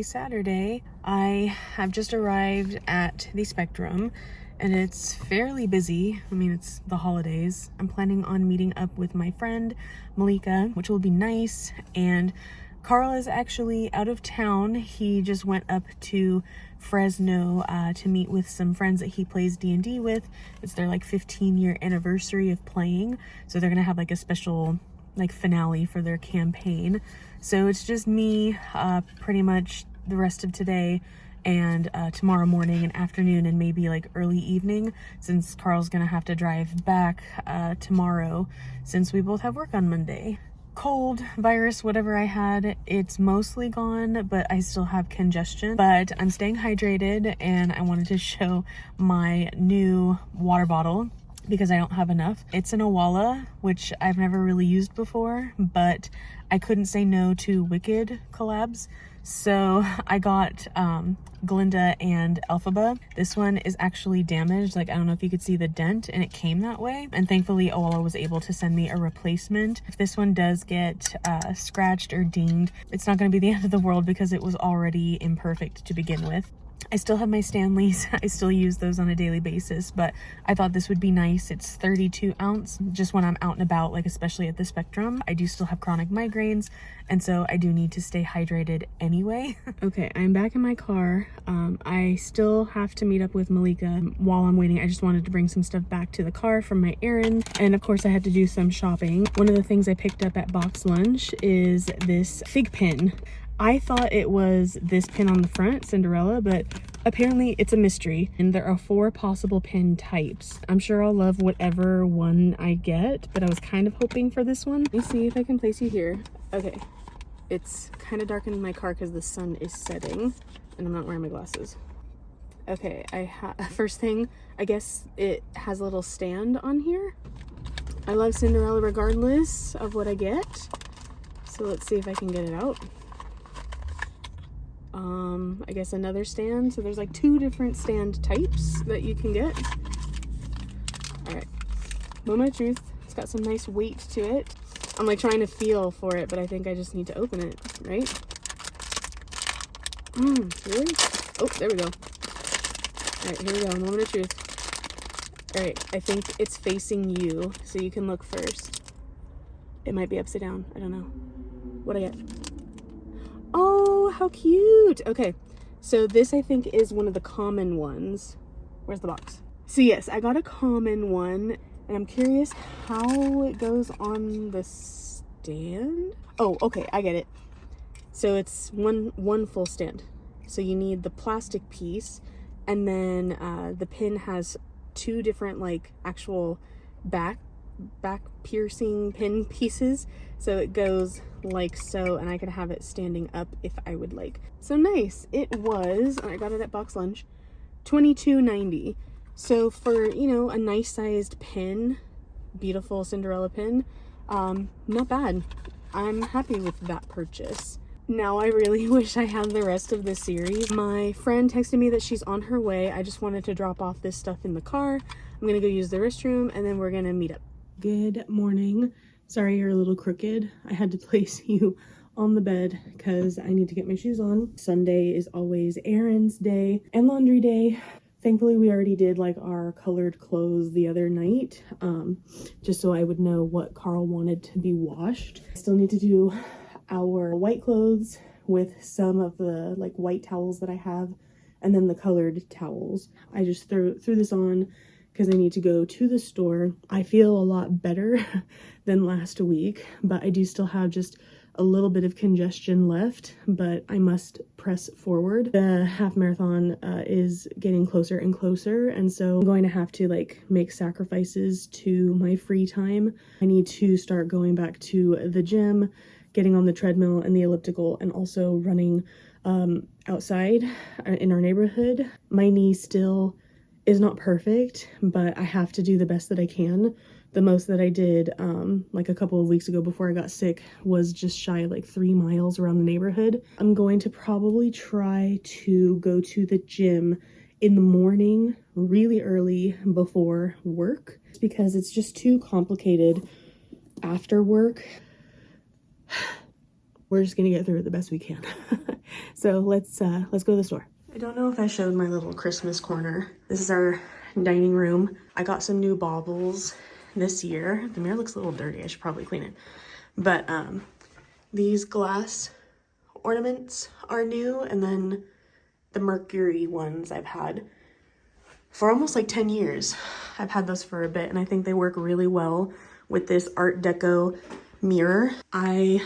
Saturday. I have just arrived at the Spectrum and it's fairly busy. I mean, it's the holidays. I'm planning on meeting up with my friend Malika, which will be nice. And Carl is actually out of town. He just went up to Fresno to meet with some friends that he plays D&D with. It's their like 15-year anniversary of playing. So they're gonna have like a special like finale for their campaign. So it's just me pretty much the rest of today and tomorrow morning and afternoon and maybe like early evening, since Carl's gonna have to drive back tomorrow since we both have work on Monday. Cold, virus, whatever I had, it's mostly gone, but I still have congestion. But I'm staying hydrated, and I wanted to show my new water bottle because I don't have enough. It's an Owala, which I've never really used before, but I couldn't say no to Wicked collabs. So I got Glinda and Elphaba. This one is actually damaged. Like, I don't know if you could see the dent, and it came that way. And thankfully, Owala was able to send me a replacement. If this one does get scratched or dinged, it's not gonna be the end of the world because it was already imperfect to begin with. I still have my Stanleys. I still use those on a daily basis, but I thought this would be nice. It's 32 ounce, just when I'm out and about, like especially at the Spectrum. I do still have chronic migraines, and so I do need to stay hydrated anyway. Okay, I'm back in my car. I still have to meet up with Malika. While I'm waiting, I just wanted to bring some stuff back to the car from my errand, and of course I had to do some shopping. One of the things I picked up at Box Lunch is this fig pin. I thought it was this pin on the front, Cinderella, but apparently it's a mystery, and there are 4 possible pin types. I'm sure I'll love whatever one I get, but I was kind of hoping for this one. Let me see if I can place you here. Okay, it's kind of dark in my car because the sun is setting, and I'm not wearing my glasses. Okay, first thing, I guess it has a little stand on here. I love Cinderella regardless of what I get, so let's see if I can get it out. I guess another stand. So there's like 2 different stand types that you can get. All right, moment of truth. It's got some nice weight to it. I'm like trying to feel for it, but I think I just need to open it, right? Really? Oh, there we go. All right, here we go, moment of truth. All right, I think it's facing you, so you can look first. It might be upside down, I don't know. What'd I get? Oh, how cute. Okay, so this I think is one of the common ones. Where's the box? So yes, I got a common one, and I'm curious how it goes on the stand. Oh, okay, I get it. So it's one full stand. So you need the plastic piece, and then the pin has 2 different like actual back piercing pin pieces, so it goes like so, and I could have it standing up if I would like. So nice. It was, I got it at Box Lunch, $22.90. So for, you know, a nice sized pin, beautiful Cinderella pin, not bad. I'm happy with that purchase. Now I really wish I had the rest of the series. My friend texted me that she's on her way. I just wanted to drop off this stuff in the car. I'm gonna go use the restroom, and then we're gonna meet up. Good morning. Sorry you're a little crooked. I had to place you on the bed because I need to get my shoes on. Sunday is always errands day and laundry day. Thankfully, we already did like our colored clothes the other night, just so I would know what Carl wanted to be washed. I still need to do our white clothes with some of the like white towels that I have, and then the colored towels. I just threw this on because I need to go to the store. I feel a lot better than last week, but I do still have just a little bit of congestion left, but I must press forward. The half marathon is getting closer and closer, and so I'm going to have to like make sacrifices to my free time. I need to start going back to the gym, getting on the treadmill and the elliptical, and also running outside in our neighborhood. My knee still is not perfect, but I have to do the best that I can. The most that I did like a couple of weeks ago before I got sick was just shy of like 3 miles around the neighborhood. I'm going to probably try to go to the gym in the morning really early before work, because it's just too complicated after work. we're just gonna get through it the best we can. So let's go to the store. I don't know if I showed my little Christmas corner. This is our dining room. I got some new baubles this year. The mirror looks a little dirty. I should probably clean it. But these glass ornaments are new, and then the Mercury ones I've had for almost like 10 years. I've had those for a bit, and I think they work really well with this Art Deco mirror. I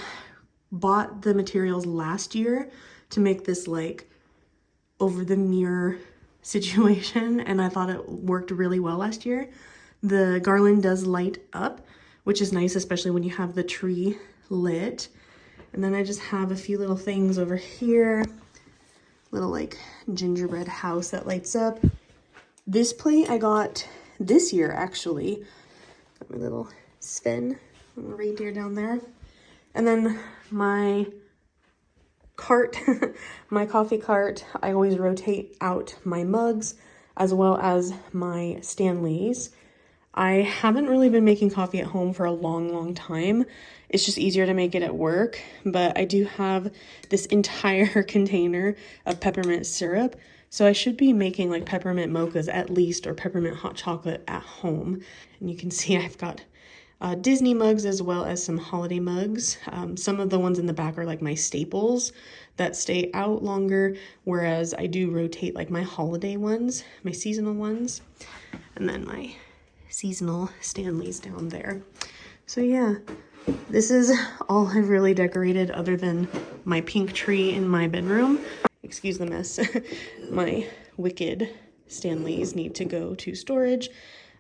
bought the materials last year to make this like over the mirror situation, and I thought it worked really well last year. The garland does light up, which is nice, especially when you have the tree lit. And then I just have a few little things over here. Little like gingerbread house that lights up. This plate I got this year actually. Got my little Sven, little reindeer down there. And then my cart, my coffee cart, I always rotate out my mugs as well as my Stanleys. I haven't really been making coffee at home for a long time. It's just easier to make it at work, but I do have this entire container of peppermint syrup. So I should be making like peppermint mochas at least, or peppermint hot chocolate at home. And you can see I've got Disney mugs as well as some holiday mugs. Some of the ones in the back are like my staples that stay out longer, whereas I do rotate like my holiday ones, my seasonal ones, and then my seasonal Stanleys down there. So yeah, this is all I've really decorated other than my pink tree in my bedroom. Excuse the mess. My wicked Stanleys need to go to storage.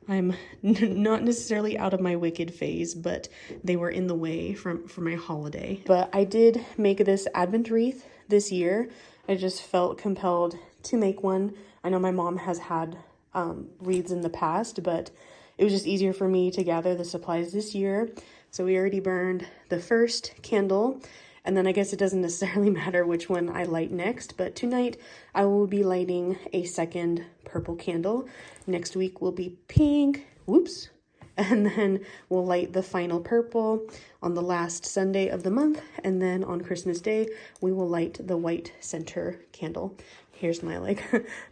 I'm not necessarily out of my wicked phase, but they were in the way for my holiday. But I did make this Advent wreath this year. I just felt compelled to make one. I know my mom has had wreaths in the past, but it was just easier for me to gather the supplies this year. So we already burned the first candle, and then I guess it doesn't necessarily matter which one I light next, but tonight I will be lighting a second purple candle. Next week will be pink, whoops, and then we'll light the final purple on the last Sunday of the month, and then on Christmas Day we will light the white center candle. Here's my like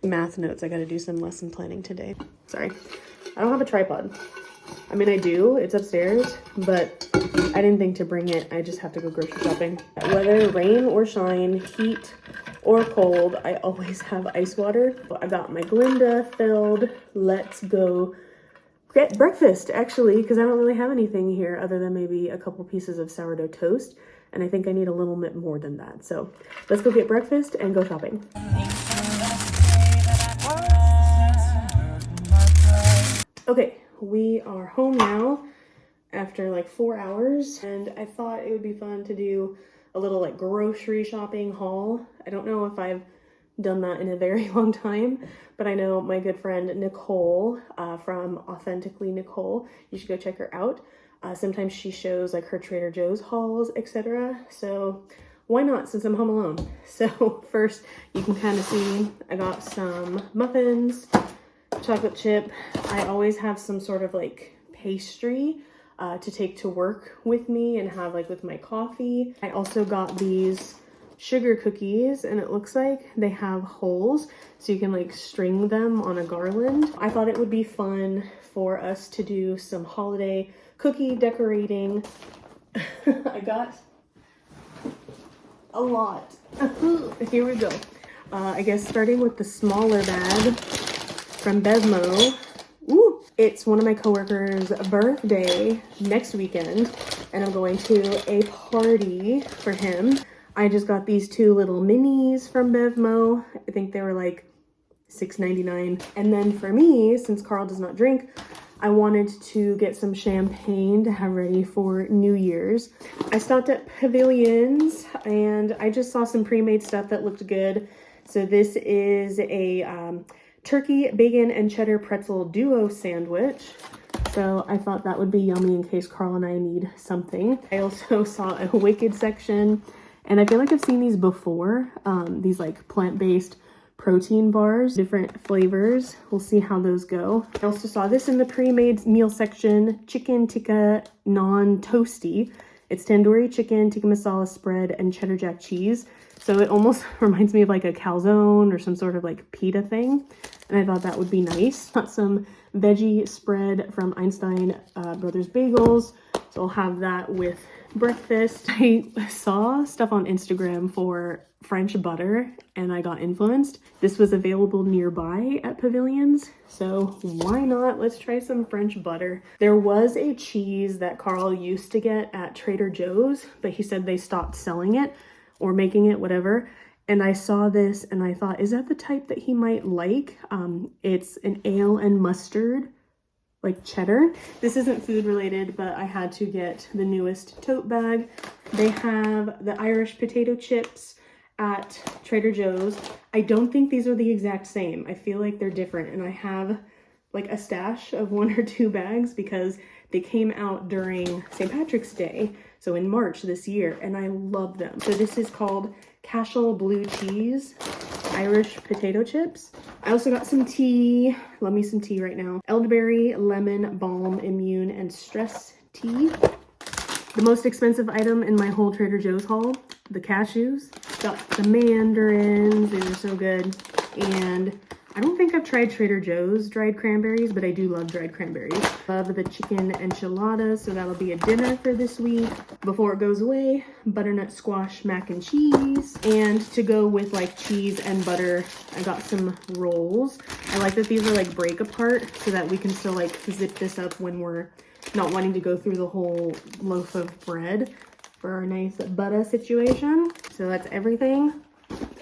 math notes. I gotta do some lesson planning today. Sorry. I don't have a tripod. I mean, I do, it's upstairs, but I didn't think to bring it. I just have to go grocery shopping. Whether rain or shine, heat or cold, I always have ice water. I got my Glinda filled. Let's go get breakfast, actually, because I don't really have anything here other than maybe a couple pieces of sourdough toast. And I think I need a little bit more than that. So let's go get breakfast and go shopping. Okay, we are home now after like 4 hours, and I thought it would be fun to do a little like grocery shopping haul. I don't know if I've done that in a very long time, but I know my good friend Nicole from Authentically Nicole, you should go check her out. Sometimes she shows like her Trader Joe's hauls, etc. So why not, since I'm home alone? So first, you can kind of see I got some muffins, chocolate chip. I always have some sort of like pastry to take to work with me and have like with my coffee. I also got these sugar cookies, and it looks like they have holes so you can like string them on a garland. I thought it would be fun for us to do some holiday cookie decorating. I got a lot. Here we go. I guess starting with the smaller bag from Bevmo. Ooh, it's one of my coworkers' birthday next weekend, and I'm going to a party for him. I just got these two little minis from Bevmo. I think they were like $6.99. And then for me, since Carl does not drink, I wanted to get some champagne to have ready for New Year's. I stopped at Pavilions and I just saw some pre-made stuff that looked good. So this is a turkey, bacon, and cheddar pretzel duo sandwich. So I thought that would be yummy in case Carl and I need something. I also saw a Wicked section, and I feel like I've seen these before. These like plant-based protein bars, different flavors. We'll see how those go. I also saw this in the pre-made meal section, chicken tikka non-toasty. It's tandoori chicken, tikka masala spread, and cheddar jack cheese. So it almost reminds me of like a calzone or some sort of like pita thing. And I thought that would be nice. Got some veggie spread from Einstein Brothers Bagels. So I'll have that with breakfast. I saw stuff on Instagram for French butter and I got influenced. This was available nearby at Pavilions, so why not? Let's try some French butter. There was a cheese that Carl used to get at Trader Joe's, but he said they stopped selling it or making it, whatever. And I saw this and I thought, is that the type that he might like? It's an ale and mustard, like cheddar. This isn't food related, but I had to get the newest tote bag. They have the Irish potato chips at Trader Joe's. I don't think these are the exact same. I feel like they're different, and I have like a stash of 1 or 2 bags because they came out during St. Patrick's Day, so in March this year, and I love them. So this is called Cashel Blue Cheese Irish potato chips. I also got some tea. Love me some tea right now. Elderberry, lemon, balm, immune, and stress tea. The most expensive item in my whole Trader Joe's haul, the cashews. Got the mandarins, these are so good. And I don't think I've tried Trader Joe's dried cranberries, but I do love dried cranberries. Love the chicken enchiladas, so that'll be a dinner for this week. Before it goes away, butternut squash mac and cheese. And to go with like cheese and butter, I got some rolls. I like that these are like break apart so that we can still like zip this up when we're not wanting to go through the whole loaf of bread for our nice butter situation. So that's everything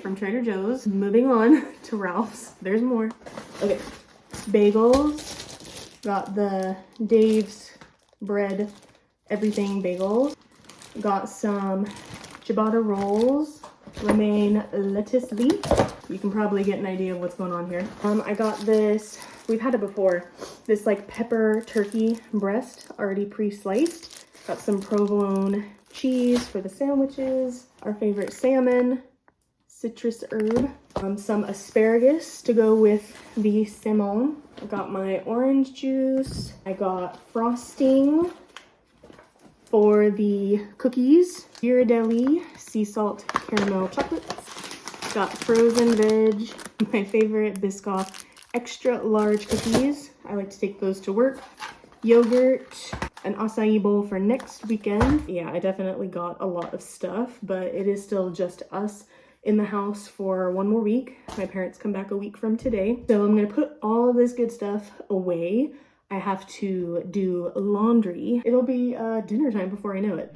from Trader Joe's. Moving on to Ralph's. There's more. Okay, bagels. Got the Dave's bread everything bagels. Got some ciabatta rolls, romaine lettuce leaf. You can probably get an idea of what's going on here. I got this, we've had it before, this like pepper turkey breast already pre-sliced. Got some provolone cheese for the sandwiches, our favorite salmon, citrus herb, some asparagus to go with the salmon. I got my orange juice. I got frosting for the cookies, Ghirardelli sea salt caramel chocolates. Got frozen veg, my favorite Biscoff extra large cookies. I like to take those to work. Yogurt, an acai bowl for next weekend. Yeah, I definitely got a lot of stuff, but it is still just us in the house for 1 more week. My parents come back a week from today. So I'm gonna put all of this good stuff away. I have to do laundry. It'll be dinner time before I know it.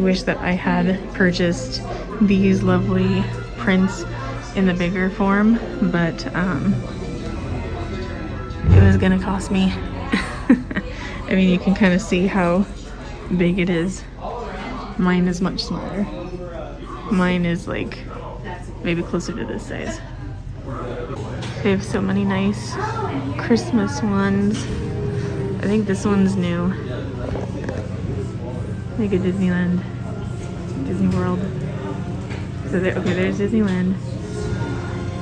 wish that I had purchased these lovely prints in the bigger form, but it was gonna cost me. I mean, you can kind of see how big it is. Mine is much smaller. Mine is like maybe closer to this size. They have so many nice Christmas ones. I think this one's new. Like a Disneyland, Disney World. So there, okay, there's Disneyland.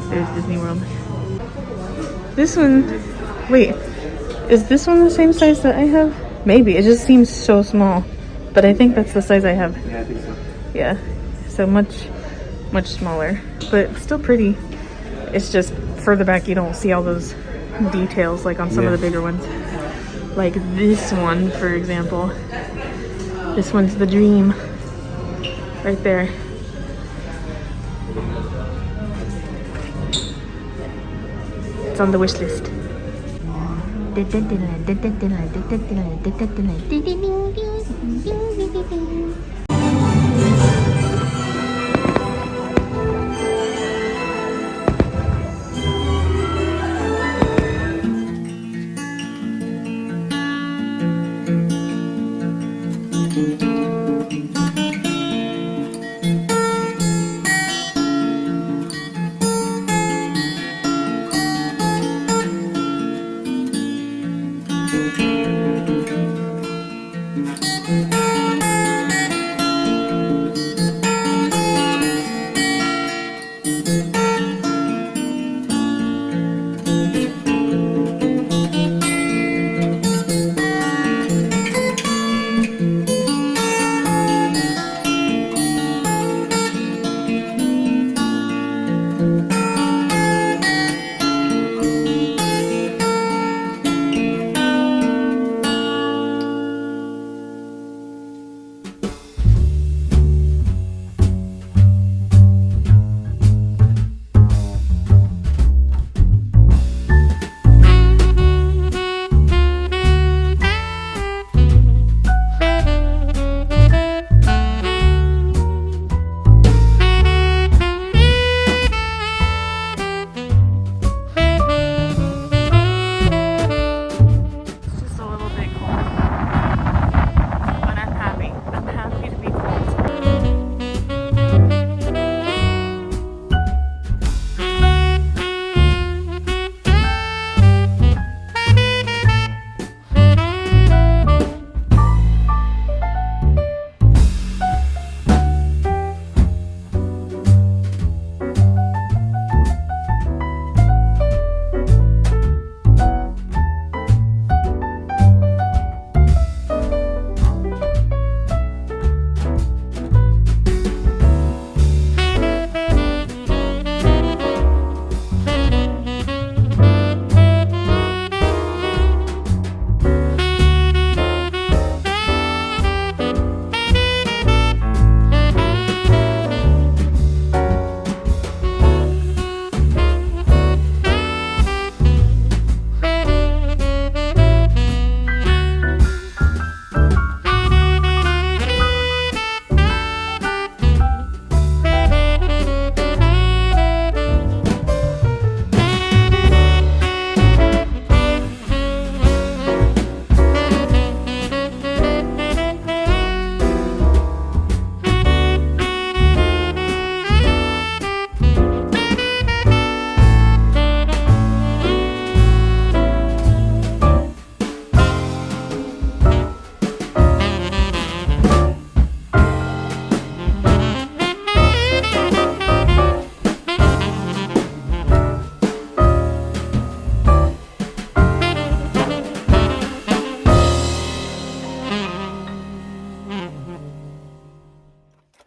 There's Disney World. This one, wait, is this one the same size that I have? Maybe, it just seems so small. But I think that's the size I have. Yeah, I think so. Yeah, so much smaller, but still pretty. It's just further back you don't see all those details like on some of the bigger ones. Like this one, for example. This one's the dream right there. It's on the wish list.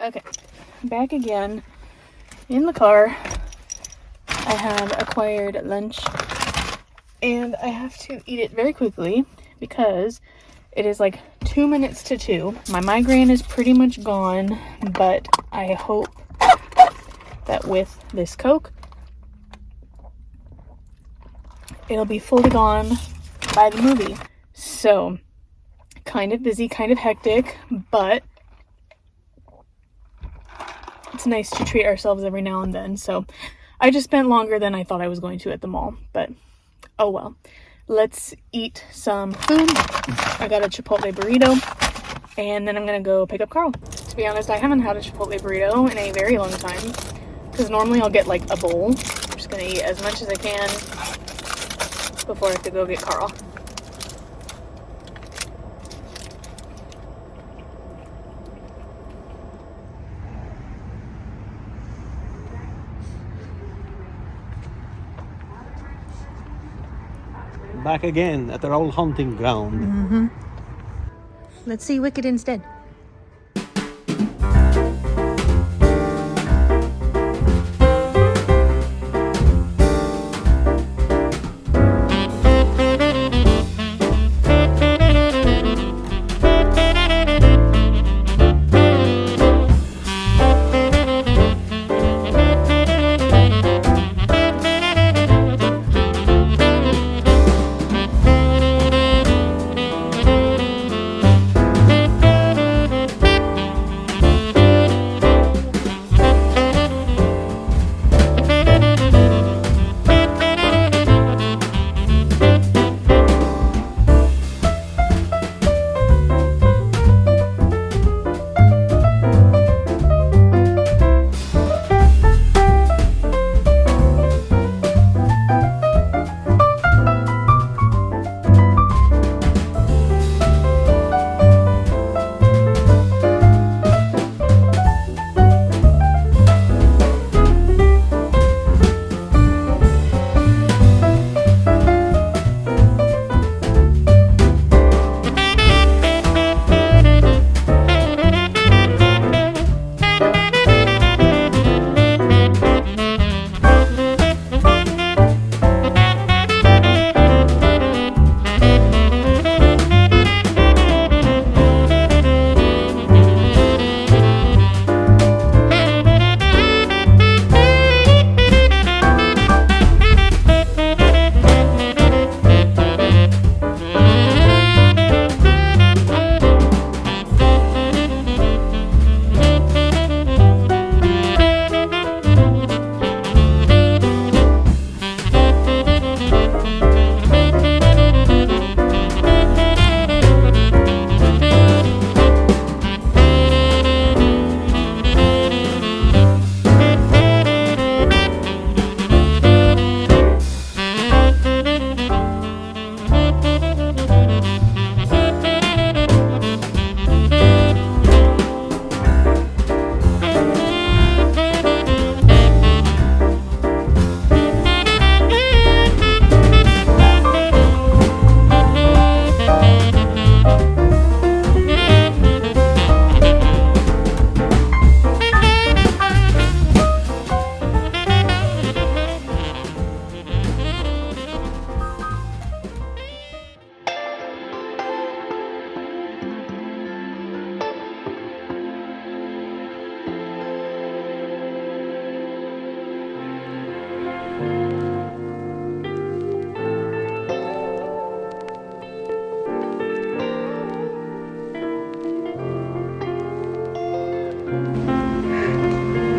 Okay, back again in the car. I have acquired lunch and I have to eat it very quickly because it is like 2 minutes to 2. My migraine is pretty much gone, but I hope that with this Coke, it'll be fully gone by the movie. So, kind of busy, kind of hectic, but it's nice to treat ourselves every now and then. So I just spent longer than I thought I was going to at the mall, but oh well. Let's eat some food. I got a Chipotle burrito, and then I'm gonna go pick up Carl. To be honest, I haven't had a Chipotle burrito in a very long time, because normally I'll get like a bowl. I'm just gonna eat as much as I can before I have to go get Carl. Back again at our old hunting ground. Mm-hmm. Let's see Wicked instead.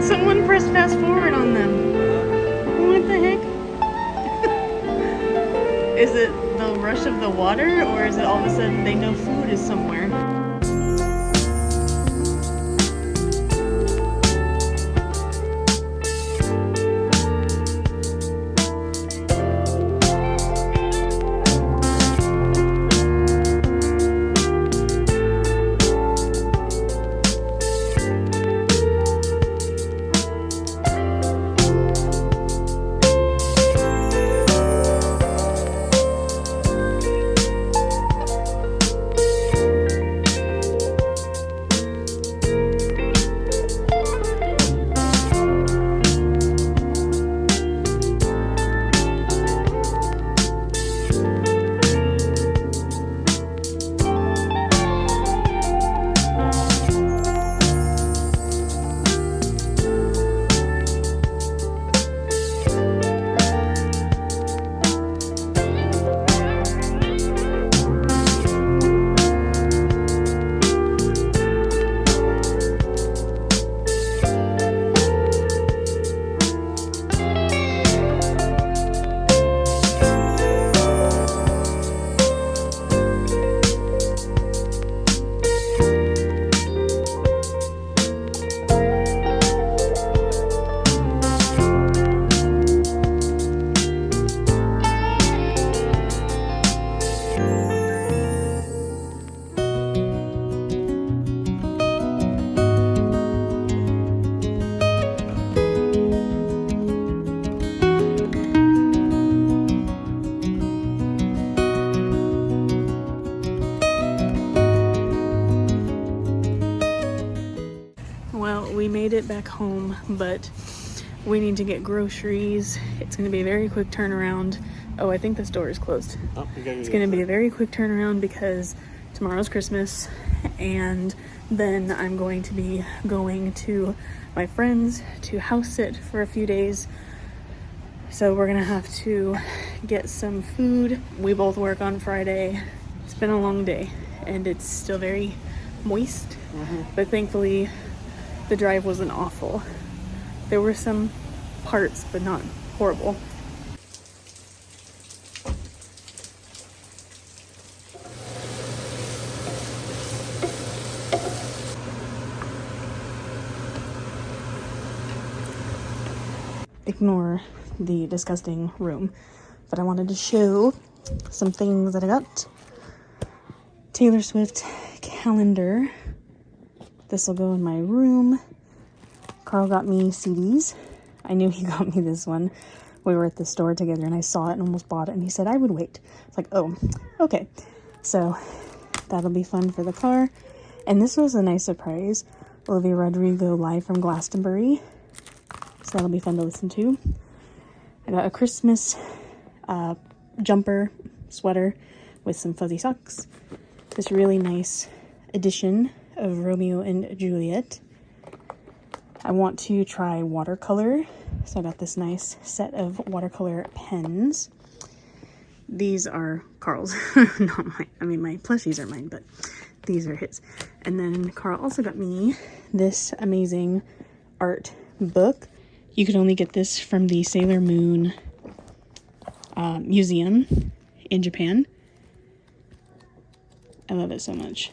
Someone pressed fast forward on them. What the heck? Is it the rush of the water, or is it all of a sudden they know food is somewhere? home, but we need to get groceries. It's going to be a very quick turnaround. Oh, I think this door is closed. Oh, it's going to be a very quick turnaround because tomorrow's Christmas, and then I'm going to be going to my friends to house sit for a few days. So we're gonna have to get some food. We both work on Friday. It's been a long day and it's still very moist, but thankfully the drive wasn't awful. There were some parts, but not horrible. Ignore the disgusting room, but I wanted to show some things that I got. Taylor Swift calendar. This will go in my room. Carl got me CDs. I knew he got me this one. We were at the store together and I saw it and almost bought it, and he said I would wait. It's like, oh, okay. So that'll be fun for the car. And this was a nice surprise. Olivia Rodrigo live from Glastonbury. So that'll be fun to listen to. I got a Christmas jumper sweater with some fuzzy socks. This really nice edition of Romeo and Juliet. I want to try watercolor. So I got this nice set of watercolor pens. These are Carl's, not mine. I mean, my plushies are mine, but these are his. And then Carl also got me this amazing art book. You could only get this from the Sailor Moon museum in Japan. I love it so much.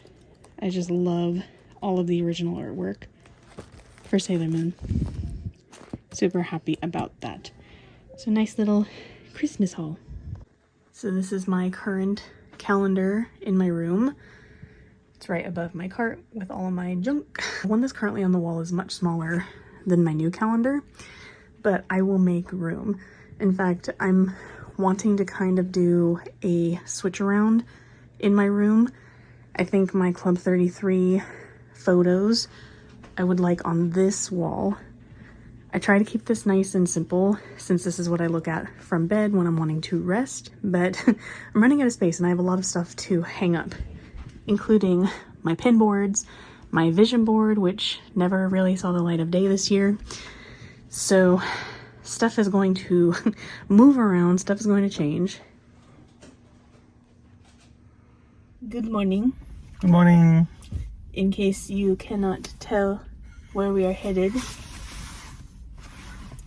I just love all of the original artwork for Sailor Moon. Super happy about that. So nice little Christmas haul. So this is my current calendar in my room. It's right above my cart with all of my junk. The one that's currently on the wall is much smaller than my new calendar, but I will make room. In fact, I'm wanting to kind of do a switch around in my room. I think my Club 33 photos I would like on this wall. I try to keep this nice and simple since this is what I look at from bed when I'm wanting to rest, but I'm running out of space and I have a lot of stuff to hang up, including my pin boards, my vision board, which never really saw the light of day this year. So stuff is going to move around, stuff is going to change. Good morning. Good morning. In case you cannot tell where we are headed,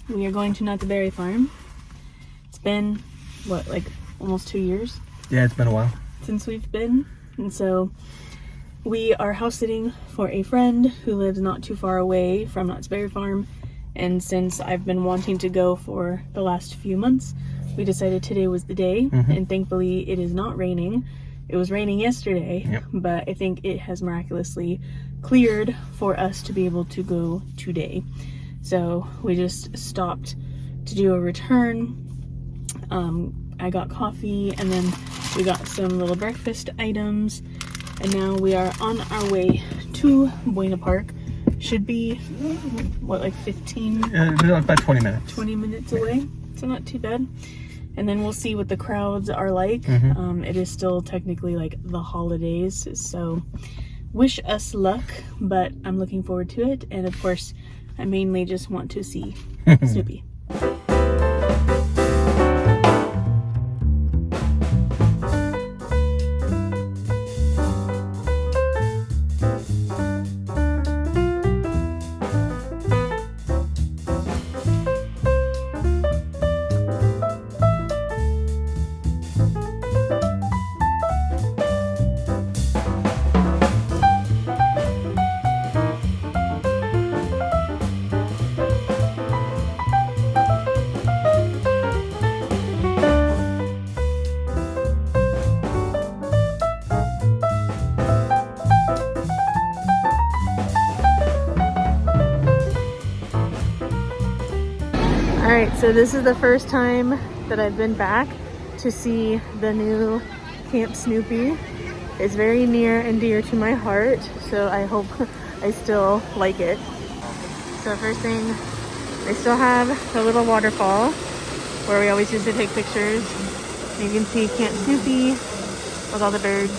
we are going to Knott Berry Farm. It's been, what, like almost 2 years? Yeah, it's been a while since we've been. And so we are house sitting for a friend who lives not too far away from Knott's Berry Farm. And since I've been wanting to go for the last few months, we decided today was the day. And thankfully it is not raining. It was raining yesterday, but I think it has miraculously cleared for us to be able to go today. So we just stopped to do a return. I got coffee and then we got some little breakfast items. And now we are on our way to Buena Park. Should be, what, like 15? About 20 minutes. 20 minutes away, so not too bad. And then we'll see what the crowds are like. It is still technically like the holidays, so wish us luck, but I'm looking forward to it. And of course, I mainly just want to see Snoopy. Alright, so this is the first time that I've been back to see the new Camp Snoopy. It's very near and dear to my heart, so I hope I still like it. So first thing, they still have the little waterfall where we always used to take pictures. You can see Camp Snoopy with all the birds,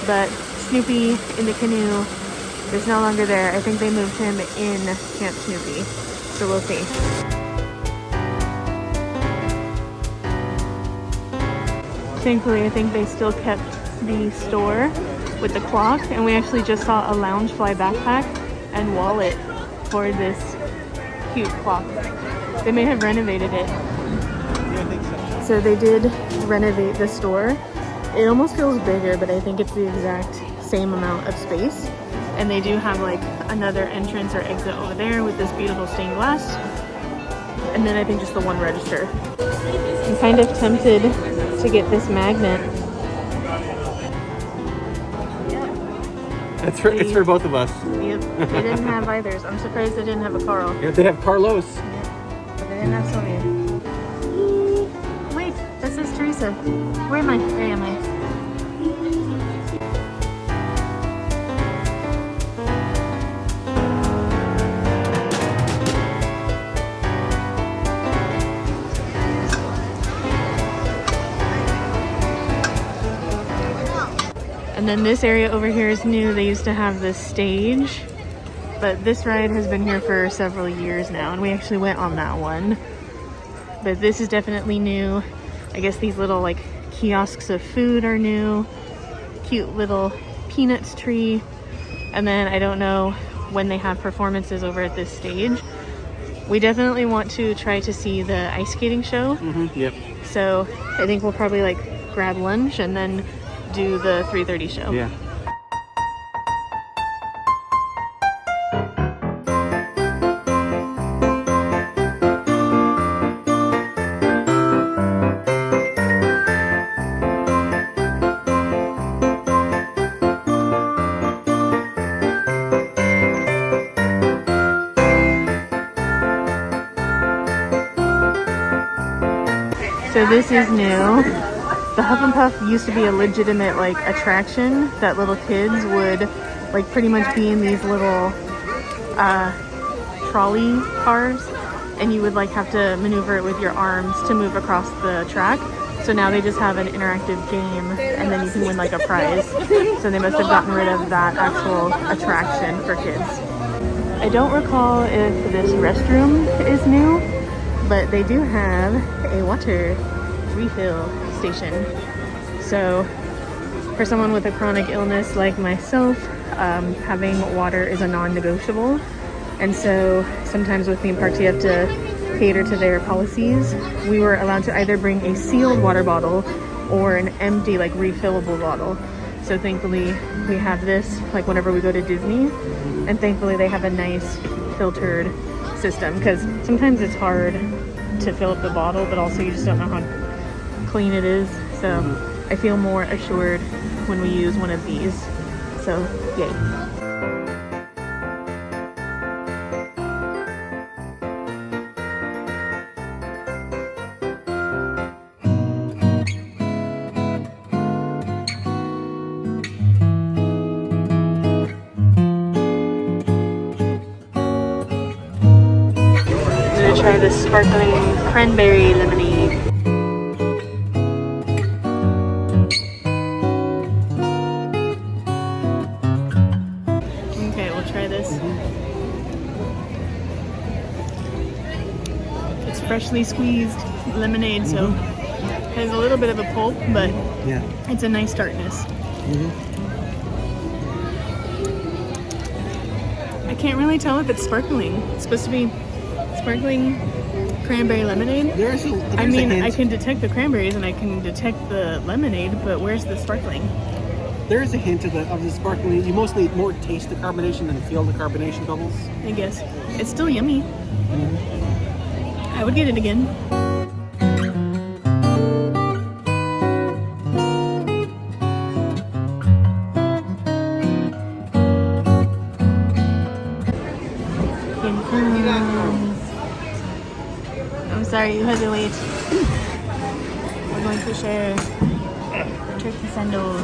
but Snoopy in the canoe is no longer there. I think they moved him in Camp Snoopy, so we'll see. Thankfully, I think they still kept the store with the clock, and we actually just saw a Loungefly backpack and wallet for this cute clock. They may have renovated it. So they did renovate the store. It almost feels bigger, but I think it's the exact same amount of space. And they do have like another entrance or exit over there with this beautiful stained glass. And then I think just the one register. I'm kind of tempted to get this magnet. It's for both of us. Yep, they didn't have either. I'm surprised they didn't have a Carl. Yeah, they have Carlos. Yep, but they didn't have Sylvia. Wait, this is Teresa. Where am I? Where am I? And then this area over here is new. They used to have this stage, but this ride has been here for several years now, and we actually went on that one. But this is definitely new. I guess these little like kiosks of food are new. Cute little peanuts tree. And then I don't know when they have performances over at this stage. We definitely want to try to see the ice skating show. Yep. So I think we'll probably like grab lunch and then do the 3:30 show. Yeah. So this is new. The Huff and Puff used to be a legitimate like attraction that little kids would like pretty much be in these little trolley cars, and you would like have to maneuver it with your arms to move across the track. So now they just have an interactive game, and then you can win like a prize. So they must have gotten rid of that actual attraction for kids. I don't recall if this restroom is new, but they do have a water refill station. So for someone with a chronic illness like myself, having water is a non-negotiable. And so sometimes with theme parks you have to cater to their policies. We were allowed to either bring a sealed water bottle or an empty like refillable bottle. So thankfully we have this like whenever we go to Disney, and thankfully they have a nice filtered system, because sometimes it's hard to fill up the bottle, but also you just don't know how clean it is. So I feel more assured when we use one of these. So yay. I'm gonna try this sparkling cranberry lemonade. Okay, we'll try this. It's freshly squeezed lemonade, so it has a little bit of a pulp, but Yeah. it's a nice tartness. I can't really tell if it's sparkling. It's supposed to be sparkling cranberry lemonade. There's a I mean, hint. I can detect the cranberries and I can detect the lemonade, but where's the sparkling? There is a hint of the sparkling. You mostly more taste the carbonation than feel the carbonation bubbles. I guess. It's still yummy. I would get it again. I'm sorry you had to wait. We're going to share turkey sandal.